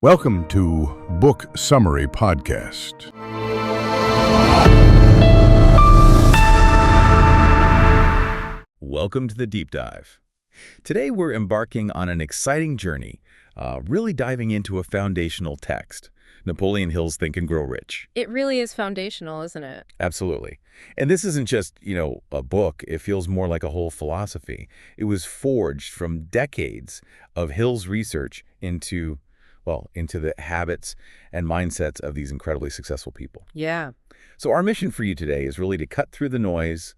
Welcome to Book Summary Podcast. Welcome to the Deep Dive. Today we're embarking on an exciting journey, really diving into a foundational text, Napoleon Hill's Think and Grow Rich. It really is foundational, isn't it? Absolutely. And this isn't just, a book. It feels more like a whole philosophy. It was forged from decades of Hill's research into the habits and mindsets of these incredibly successful people. Yeah. So our mission for you today is really to cut through the noise,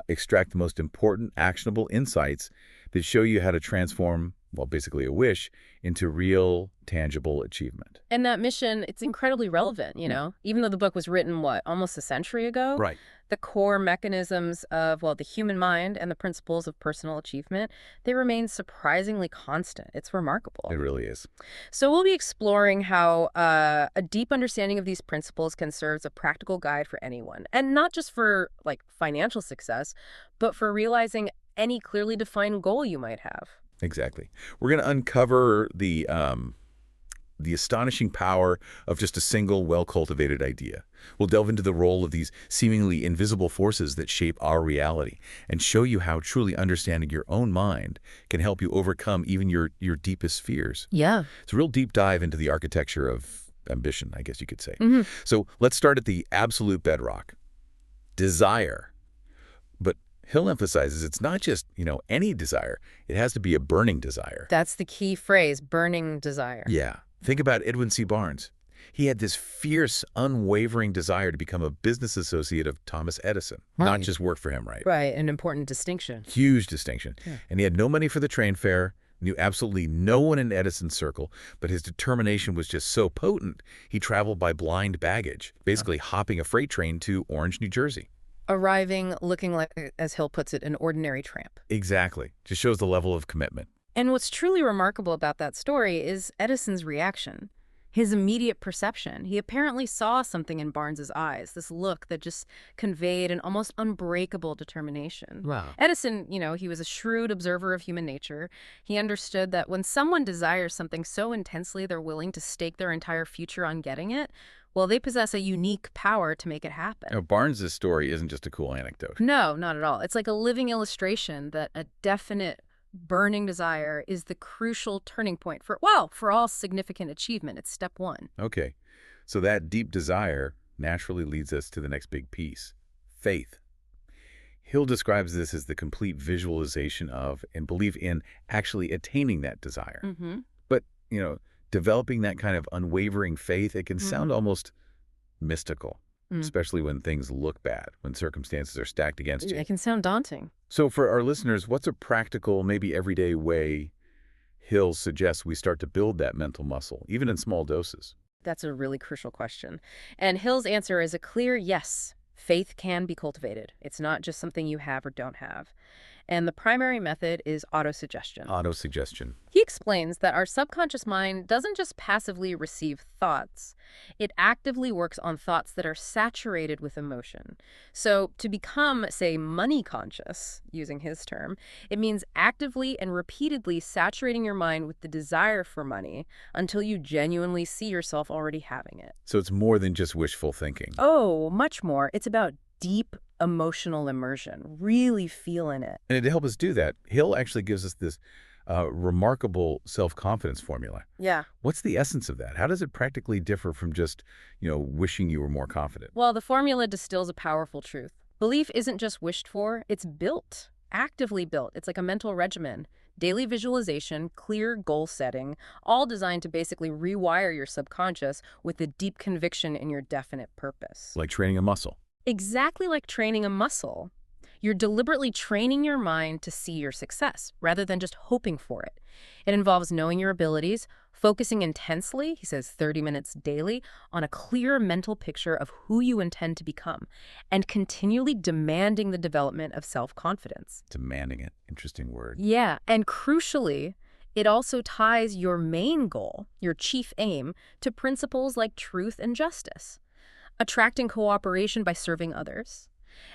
extract the most important, actionable insights that show you how to transform, basically a wish, into real, tangible achievement. And that mission, it's incredibly relevant, even though the book was written, almost a century ago? Right. The core mechanisms of, the human mind and the principles of personal achievement, they remain surprisingly constant. It's remarkable. It really is. So we'll be exploring how a deep understanding of these principles can serve as a practical guide for anyone. And not just for, financial success, but for realizing any clearly defined goal you might have. Exactly. We're going to uncover the astonishing power of just a single, well-cultivated idea. We'll delve into the role of these seemingly invisible forces that shape our reality and show you how truly understanding your own mind can help you overcome even your deepest fears. Yeah. It's a real deep dive into the architecture of ambition, I guess you could say. Mm-hmm. So let's start at the absolute bedrock, desire. But Hill emphasizes it's not just, any desire. It has to be a burning desire. That's the key phrase, burning desire. Yeah. Think about Edwin C. He had this fierce, unwavering desire to become a business associate of Thomas Edison, not just work for him, right? Right, an important distinction. Huge distinction. Yeah. And he had no money for the train fare, knew absolutely no one in Edison's circle, but his determination was just so potent, he traveled by blind baggage, basically hopping a freight train to Orange, New Jersey. Arriving looking like, as Hill puts it, an ordinary tramp. Exactly. Just shows the level of commitment. And what's truly remarkable about that story is Edison's reaction, his immediate perception. He apparently saw something in Barnes's eyes, this look that just conveyed an almost unbreakable determination. Wow. Edison, he was a shrewd observer of human nature. He understood that when someone desires something so intensely they're willing to stake their entire future on getting it, they possess a unique power to make it happen. Barnes's story isn't just a cool anecdote. No, not at all. It's like a living illustration that a definite burning desire is the crucial turning point for all significant achievement. It's step one. Okay. So that deep desire naturally leads us to the next big piece, faith. Hill describes this as the complete visualization of and belief in actually attaining that desire. Mm-hmm. But, developing that kind of unwavering faith, it can sound almost mystical, especially when things look bad, when circumstances are stacked against you. It can sound daunting. So for our listeners, what's a practical, maybe everyday way Hill suggests we start to build that mental muscle, even in small doses? That's a really crucial question. And Hill's answer is a clear yes. Faith can be cultivated. It's not just something you have or don't have. And the primary method is autosuggestion. Autosuggestion. He explains that our subconscious mind doesn't just passively receive thoughts. It actively works on thoughts that are saturated with emotion. So to become, say, money conscious, using his term, it means actively and repeatedly saturating your mind with the desire for money until you genuinely see yourself already having it. So it's more than just wishful thinking. Oh, much more. It's about deep emotional immersion, really feeling it. And to help us do that, Hill actually gives us this remarkable self-confidence formula. Yeah. What's the essence of that? How does it practically differ from just, wishing you were more confident? Well, the formula distills a powerful truth. Belief isn't just wished for, it's built, actively built. It's like a mental regimen. Daily visualization, clear goal setting, all designed to basically rewire your subconscious with a deep conviction in your definite purpose. Like training a muscle. Exactly like training a muscle. You're deliberately training your mind to see your success rather than just hoping for it. It involves knowing your abilities, focusing intensely, he says 30 minutes daily, on a clear mental picture of who you intend to become, and continually demanding the development of self-confidence. Demanding it. Interesting word. Yeah, and crucially, it also ties your main goal, your chief aim, to principles like truth and justice. Attracting cooperation by serving others,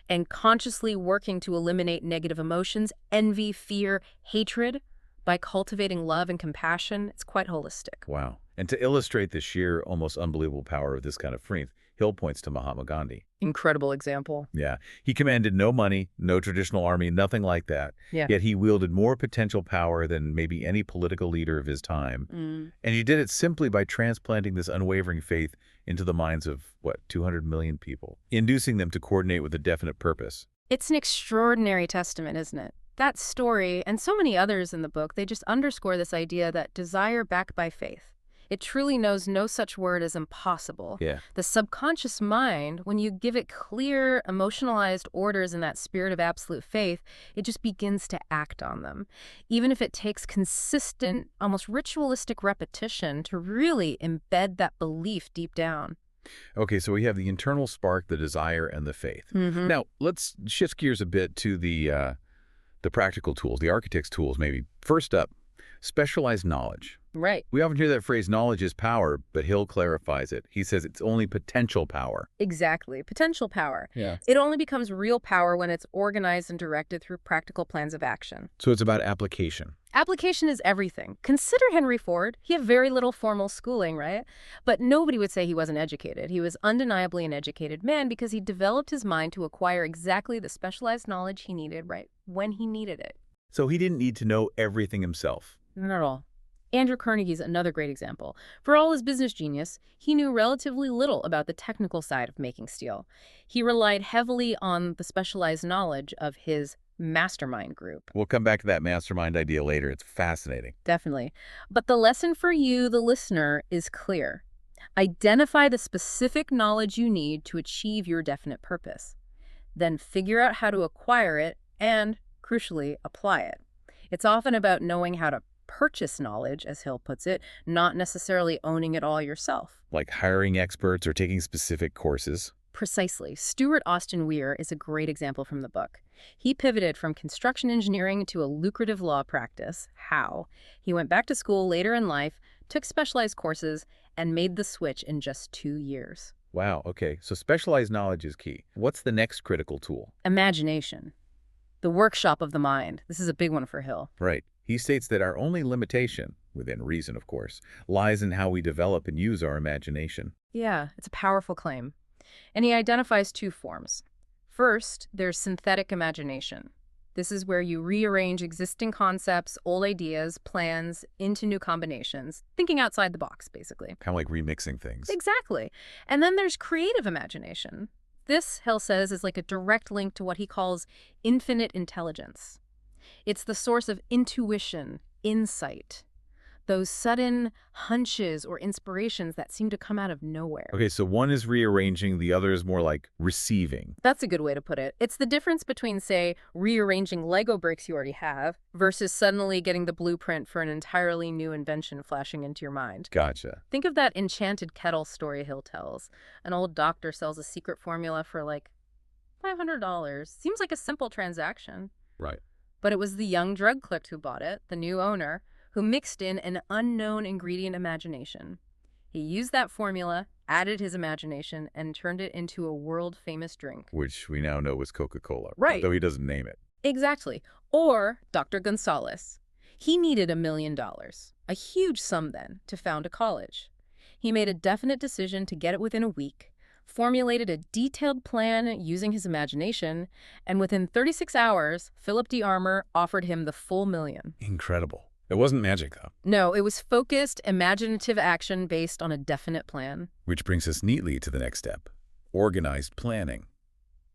and consciously working to eliminate negative emotions, envy, fear, hatred, by cultivating love and compassion. It's quite holistic. Wow. And to illustrate the sheer, almost unbelievable power of this kind of strength, Hill points to Mahatma Gandhi. Incredible example. Yeah. He commanded no money, no traditional army, nothing like that. Yeah. Yet he wielded more potential power than maybe any political leader of his time. And he did it simply by transplanting this unwavering faith into the minds of, 200 million people, inducing them to coordinate with a definite purpose. It's an extraordinary testament, isn't it? That story, and so many others in the book, they just underscore this idea that desire backed by faith. It truly knows no such word as impossible. Yeah. The subconscious mind, when you give it clear, emotionalized orders in that spirit of absolute faith, it just begins to act on them. Even if it takes consistent, almost ritualistic repetition to really embed that belief deep down. Okay, so we have the internal spark, the desire, and the faith. Now, let's shift gears a bit to the practical tools, the architect's tools maybe. First up, specialized knowledge. Right. We often hear that phrase, knowledge is power, but Hill clarifies it. He says it's only potential power. Exactly. Potential power. Yeah. It only becomes real power when it's organized and directed through practical plans of action. So it's about application. Application is everything. Consider Henry Ford. He had very little formal schooling, right? But nobody would say he wasn't educated. He was undeniably an educated man because he developed his mind to acquire exactly the specialized knowledge he needed right when he needed it. So he didn't need to know everything himself. Not at all. Andrew Carnegie's another great example. For all his business genius, he knew relatively little about the technical side of making steel. He relied heavily on the specialized knowledge of his mastermind group. We'll come back to that mastermind idea later. It's fascinating. Definitely. But the lesson for you, the listener, is clear. Identify the specific knowledge you need to achieve your definite purpose. Then figure out how to acquire it and, crucially, apply it. It's often about knowing how to purchase knowledge, as Hill puts it, not necessarily owning it all yourself. Like hiring experts or taking specific courses. Precisely. Stuart Austin Weir is a great example from the book. He pivoted from construction engineering to a lucrative law practice. How? He went back to school later in life, took specialized courses, and made the switch in just 2 years. Wow, okay. So specialized knowledge is key. What's the next critical tool? Imagination. The workshop of the mind. This is a big one for Hill. Right. He states that our only limitation, within reason of course, lies in how we develop and use our imagination. Yeah, it's a powerful claim. And he identifies 2 forms. First, there's synthetic imagination. This is where you rearrange existing concepts, old ideas, plans into new combinations, thinking outside the box, basically. Kind of like remixing things. Exactly. And then there's creative imagination. This, Hill says, is like a direct link to what he calls infinite intelligence. It's the source of intuition, insight, those sudden hunches or inspirations that seem to come out of nowhere. Okay, so one is rearranging, the other is more like receiving. That's a good way to put it. It's the difference between, say, rearranging Lego bricks you already have versus suddenly getting the blueprint for an entirely new invention flashing into your mind. Gotcha. Think of that enchanted kettle story Hill tells. An old doctor sells a secret formula for like $500. Seems like a simple transaction. Right. But it was the young drug clerk who bought it, the new owner, who mixed in an unknown ingredient imagination. He used that formula, added his imagination, and turned it into a world-famous drink. Which we now know was Coca-Cola. Right. Though he doesn't name it. Exactly. Or Dr. Gonzalez. He needed $1 million, a huge sum then, to found a college. He made a definite decision to get it within a week, formulated a detailed plan using his imagination, and within 36 hours, Philip D. Armour offered him the full $1 million. Incredible. It wasn't magic, though. No, it was focused, imaginative action based on a definite plan. Which brings us neatly to the next step, organized planning.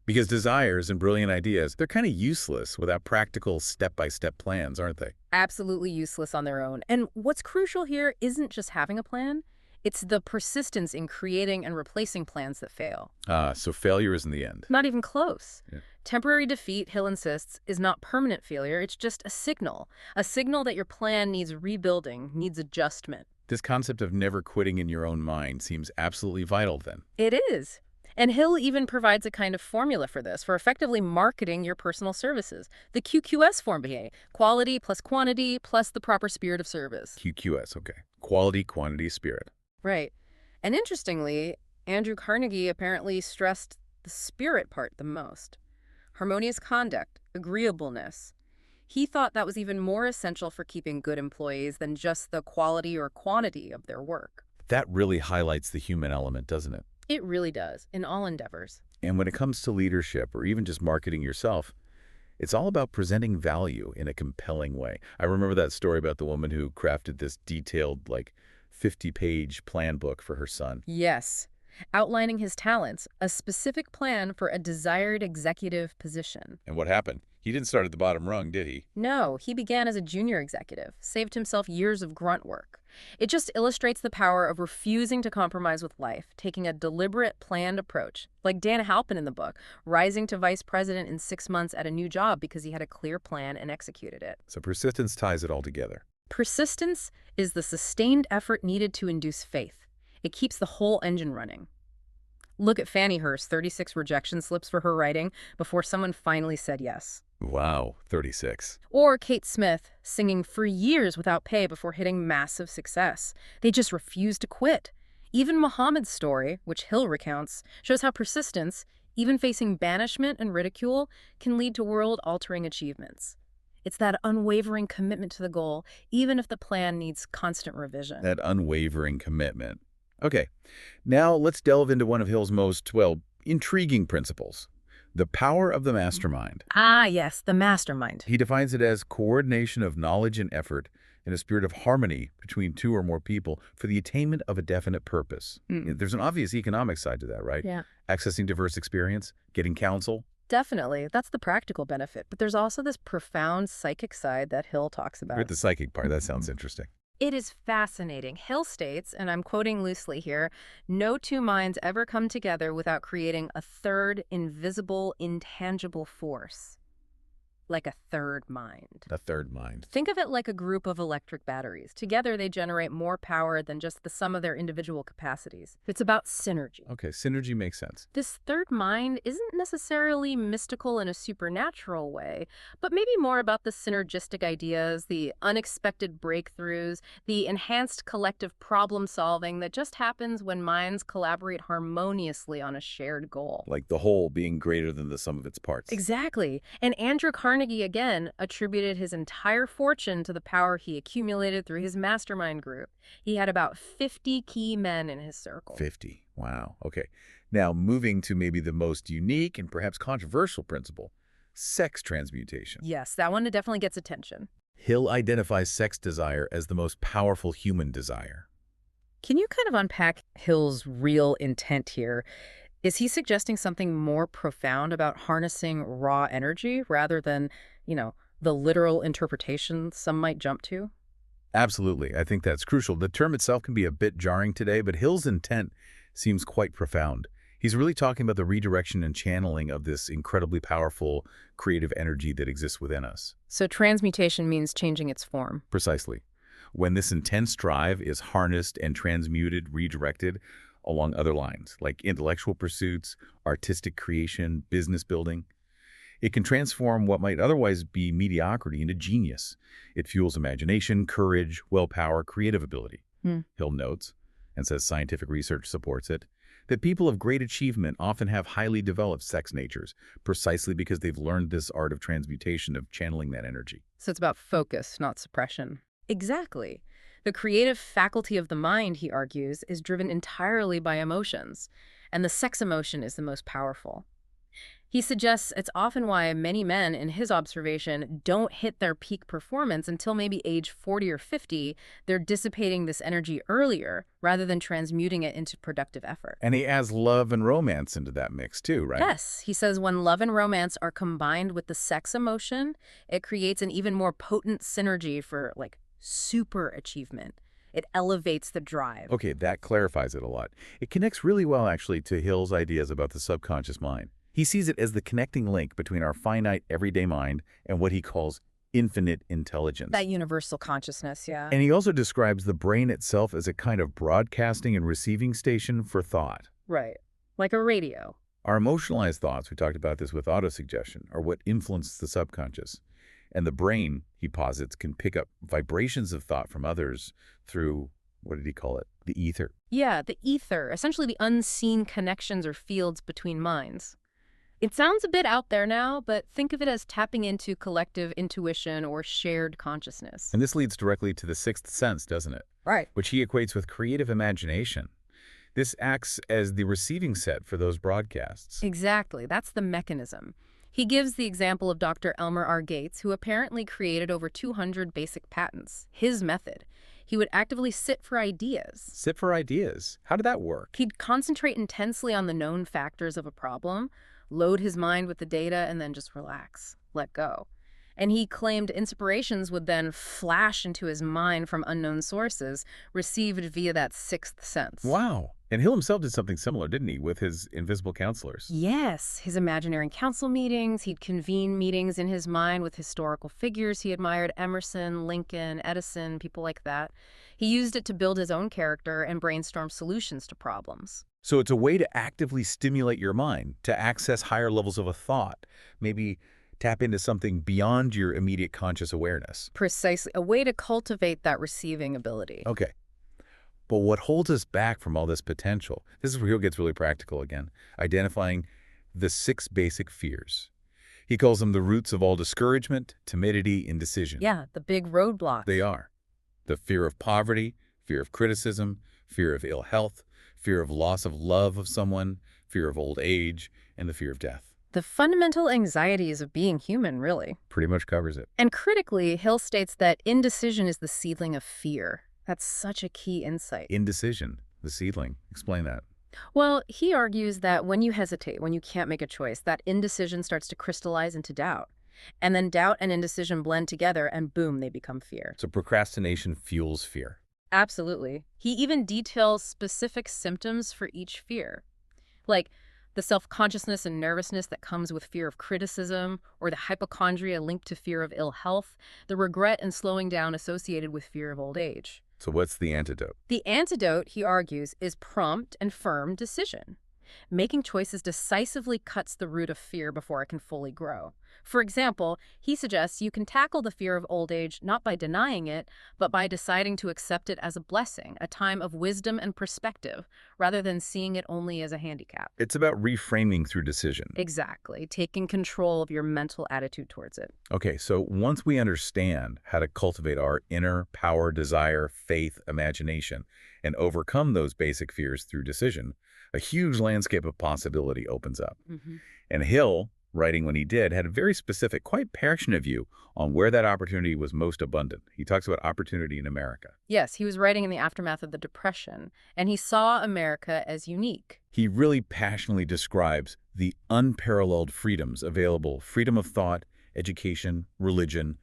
Because desires and brilliant ideas, they're kind of useless without practical step-by-step plans, aren't they? Absolutely useless on their own. And what's crucial here isn't just having a plan, it's the persistence in creating and replacing plans that fail. So failure isn't the end. Not even close. Yeah. Temporary defeat, Hill insists, is not permanent failure. It's just a signal that your plan needs rebuilding, needs adjustment. This concept of never quitting in your own mind seems absolutely vital then. It is. And Hill even provides a kind of formula for this, for effectively marketing your personal services. The QQS formula, quality plus quantity plus the proper spirit of service. QQS, okay. Quality, quantity, spirit. Right. And interestingly, Andrew Carnegie apparently stressed the spirit part the most. Harmonious conduct, agreeableness. He thought that was even more essential for keeping good employees than just the quality or quantity of their work. That really highlights the human element, doesn't it? It really does, in all endeavors. And when it comes to leadership or even just marketing yourself, it's all about presenting value in a compelling way. I remember that story about the woman who crafted this detailed, like, 50-page plan book for her son. Yes, outlining his talents, a specific plan for a desired executive position. And what happened? He didn't start at the bottom rung, did he? No, he began as a junior executive, saved himself years of grunt work. It just illustrates the power of refusing to compromise with life, taking a deliberate, planned approach. Like Dan Halpin in the book, rising to vice president in 6 months at a new job because he had a clear plan and executed it. So persistence ties it all together. Persistence is the sustained effort needed to induce faith. It keeps the whole engine running. Look at Fannie Hurst's 36 rejection slips for her writing before someone finally said yes. Wow, 36. Or Kate Smith, singing for years without pay before hitting massive success. They just refused to quit. Even Muhammad's story, which Hill recounts, shows how persistence, even facing banishment and ridicule, can lead to world-altering achievements. It's that unwavering commitment to the goal, even if the plan needs constant revision. That unwavering commitment. Okay, now let's delve into one of Hill's most, well, intriguing principles. The power of the mastermind. Ah, yes, the mastermind. He defines it as coordination of knowledge and effort in a spirit of harmony between two or more people for the attainment of a definite purpose. There's an obvious economic side to that, right? Yeah. Accessing diverse experience, getting counsel. Definitely. That's the practical benefit. But there's also this profound psychic side that Hill talks about. With the psychic part, that sounds interesting. It is fascinating. Hill states, and I'm quoting loosely here, no two minds ever come together without creating a third, invisible, intangible force. Like a third mind. A third mind. Think of it like a group of electric batteries. Together, they generate more power than just the sum of their individual capacities. It's about synergy. Okay, synergy makes sense. This third mind isn't necessarily mystical in a supernatural way, but maybe more about the synergistic ideas, the unexpected breakthroughs, the enhanced collective problem solving that just happens when minds collaborate harmoniously on a shared goal. Like the whole being greater than the sum of its parts. Exactly. And Andrew Carnegie, again, attributed his entire fortune to the power he accumulated through his mastermind group. He had about 50 key men in his circle. 50. Wow. Okay. Now, moving to maybe the most unique and perhaps controversial principle, sex transmutation. Yes, that one definitely gets attention. Hill identifies sex desire as the most powerful human desire. Can you kind of unpack Hill's real intent here? Is he suggesting something more profound about harnessing raw energy rather than, the literal interpretation some might jump to? Absolutely. I think that's crucial. The term itself can be a bit jarring today, but Hill's intent seems quite profound. He's really talking about the redirection and channeling of this incredibly powerful creative energy that exists within us. So transmutation means changing its form. Precisely. When this intense drive is harnessed and transmuted, redirected, along other lines, like intellectual pursuits, artistic creation, business building. It can transform what might otherwise be mediocrity into genius. It fuels imagination, courage, willpower, creative ability. Hill notes, and says scientific research supports it, that people of great achievement often have highly developed sex natures, precisely because they've learned this art of transmutation, of channeling that energy. So it's about focus, not suppression. Exactly. The creative faculty of the mind, he argues, is driven entirely by emotions, and the sex emotion is the most powerful. He suggests it's often why many men, in his observation, don't hit their peak performance until maybe age 40 or 50. They're dissipating this energy earlier rather than transmuting it into productive effort. And he adds love and romance into that mix too, right? Yes. He says when love and romance are combined with the sex emotion, it creates an even more potent synergy for, super achievement. It elevates the drive. Okay, that clarifies it a lot. It connects really well, actually, to Hill's ideas about the subconscious mind. He sees it as the connecting link between our finite, everyday mind and what he calls infinite intelligence. That universal consciousness, yeah. And he also describes the brain itself as a kind of broadcasting and receiving station for thought. Right. Like a radio. Our emotionalized thoughts, we talked about this with autosuggestion, are what influence the subconscious. And the brain, he posits, can pick up vibrations of thought from others through, what did he call it? The ether. Yeah, the ether, essentially the unseen connections or fields between minds. It sounds a bit out there now, but think of it as tapping into collective intuition or shared consciousness. And this leads directly to the sixth sense, doesn't it? Right. Which he equates with creative imagination. This acts as the receiving set for those broadcasts. Exactly. That's the mechanism. He gives the example of Dr. Elmer R. Gates, who apparently created over 200 basic patents. His method. He would actively sit for ideas. Sit for ideas. How did that work? He'd concentrate intensely on the known factors of a problem, load his mind with the data, and then just relax, let go. And he claimed inspirations would then flash into his mind from unknown sources, received via that sixth sense. Wow. And Hill himself did something similar, didn't he, with his invisible counselors? Yes, his imaginary council meetings. He'd convene meetings in his mind with historical figures he admired: Emerson, Lincoln, Edison, people like that. He used it to build his own character and brainstorm solutions to problems. So it's a way to actively stimulate your mind, to access higher levels of a thought, maybe tap into something beyond your immediate conscious awareness. Precisely, a way to cultivate that receiving ability. Okay. But what holds us back from all this potential, this is where Hill gets really practical again, identifying the 6 basic fears. He calls them the roots of all discouragement, timidity, indecision. Yeah, the big roadblock. They are the fear of poverty, fear of criticism, fear of ill health, fear of loss of love of someone, fear of old age, and the fear of death. The fundamental anxieties of being human, really. Pretty much covers it. And critically, Hill states that indecision is the seedling of fear. That's such a key insight. Indecision, the seedling. Explain that. Well, he argues that when you hesitate, when you can't make a choice, that indecision starts to crystallize into doubt. And then doubt and indecision blend together, and boom, they become fear. So procrastination fuels fear. Absolutely. He even details specific symptoms for each fear, like the self-consciousness and nervousness that comes with fear of criticism, or the hypochondria linked to fear of ill health, the regret and slowing down associated with fear of old age. So what's the antidote? The antidote, he argues, is prompt and firm decision. Making choices decisively cuts the root of fear before it can fully grow. For example, he suggests you can tackle the fear of old age not by denying it, but by deciding to accept it as a blessing, a time of wisdom and perspective, rather than seeing it only as a handicap. It's about reframing through decision. Exactly, taking control of your mental attitude towards it. Okay, so once we understand how to cultivate our inner power, desire, faith, imagination, and overcome those basic fears through decision, a huge landscape of possibility opens up. And Hill, writing when he did, had a very specific, quite passionate view on where that opportunity was most abundant. He talks about opportunity in America. Yes, he was writing in the aftermath of the Depression, and he saw America as unique. He really passionately describes the unparalleled freedoms available: freedom of thought, education, religion,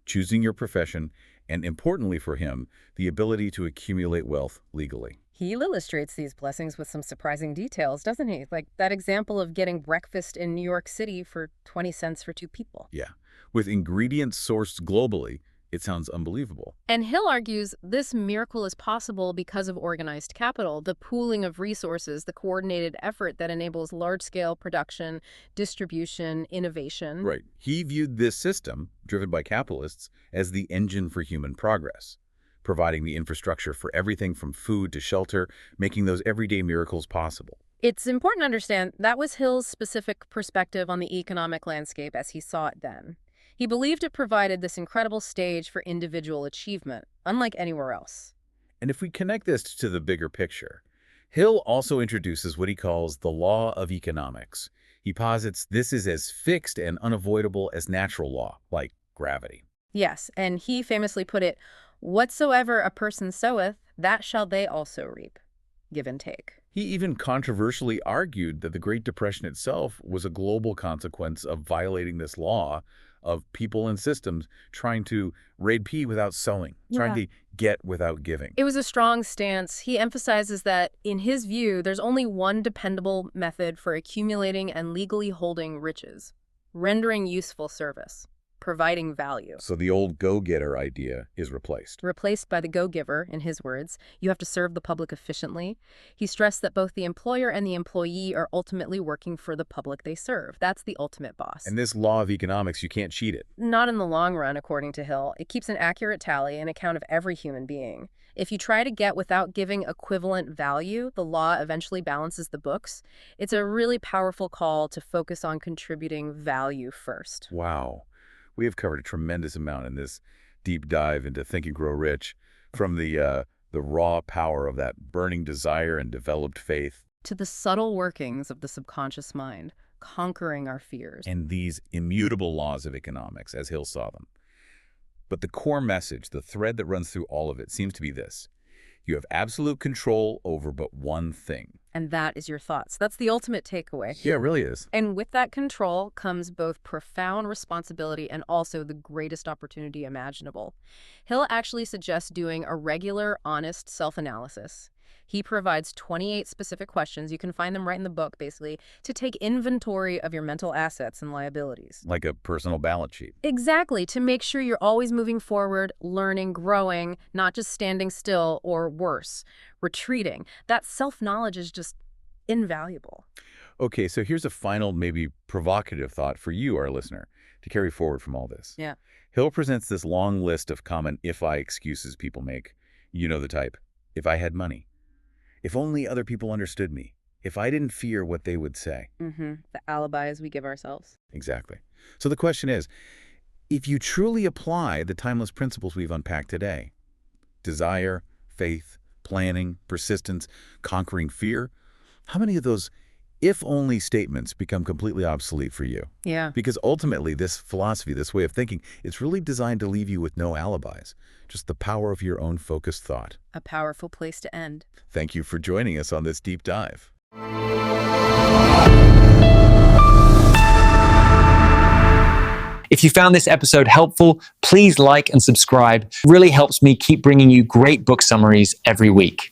choosing your profession, and importantly for him, the ability to accumulate wealth legally. He illustrates these blessings with some surprising details, doesn't he? Like that example of getting breakfast in New York City for 20 cents for 2 people. Yeah. With ingredients sourced globally, it sounds unbelievable. And Hill argues this miracle is possible because of organized capital, the pooling of resources, the coordinated effort that enables large-scale production, distribution, innovation. Right. He viewed this system, driven by capitalists, as the engine for human progress, providing the infrastructure for everything from food to shelter, making those everyday miracles possible. It's important to understand that was Hill's specific perspective on the economic landscape as he saw it then. He believed it provided this incredible stage for individual achievement, unlike anywhere else. And if we connect this to the bigger picture, Hill also introduces what he calls the law of economics. He posits this is as fixed and unavoidable as natural law, like gravity. Yes, and he famously put it, "Whatsoever a person soweth, that shall they also reap." Give and take. He even controversially argued that the Great Depression itself was a global consequence of violating this law of people and systems trying to raid pee without sowing, trying to get without giving. It was a strong stance. He emphasizes that, in his view, there's only one dependable method for accumulating and legally holding riches: rendering useful service, providing value. So the old go-getter idea is replaced. Replaced by the go-giver, in his words. You have to serve the public efficiently. He stressed that both the employer and the employee are ultimately working for the public they serve. That's the ultimate boss. And this law of economics, you can't cheat it. Not in the long run, according to Hill. It keeps an accurate tally and account of every human being. If you try to get without giving equivalent value, the law eventually balances the books. It's a really powerful call to focus on contributing value first. Wow. We have covered a tremendous amount in this deep dive into Think and Grow Rich, from the raw power of that burning desire and developed faith, To the subtle workings of the subconscious mind, conquering our fears. and these immutable laws of economics, as Hill saw them. But the core message, the thread that runs through all of it, seems to be this. You have absolute control over but one thing. And that is your thoughts. That's the ultimate takeaway. Yeah, it really is. And with that control comes both profound responsibility and also the greatest opportunity imaginable. Hill actually suggests doing a regular, honest self-analysis. He provides 28 specific questions, you can find them right in the book, basically, to take inventory of your mental assets and liabilities. Like a personal balance sheet. Exactly, to make sure you're always moving forward, learning, growing, not just standing still or worse, retreating. That self-knowledge is just invaluable. Okay, so here's a final, maybe provocative thought for you, our listener, to carry forward from all this. Yeah. Hill presents this long list of common if-I excuses people make. You know the type. If I had money. If only other people understood me. If I didn't fear what they would say. The alibis we give ourselves. Exactly. So the question is, if you truly apply the timeless principles we've unpacked today, desire, faith, planning, persistence, conquering fear, how many of those if-only statements become completely obsolete for you? Yeah. Because ultimately, this philosophy, this way of thinking, it's really designed to leave you with no alibis, just the power of your own focused thought. A powerful place to end. Thank you for joining us on this deep dive. If you found this episode helpful, please like and subscribe. It really helps me keep bringing you great book summaries every week.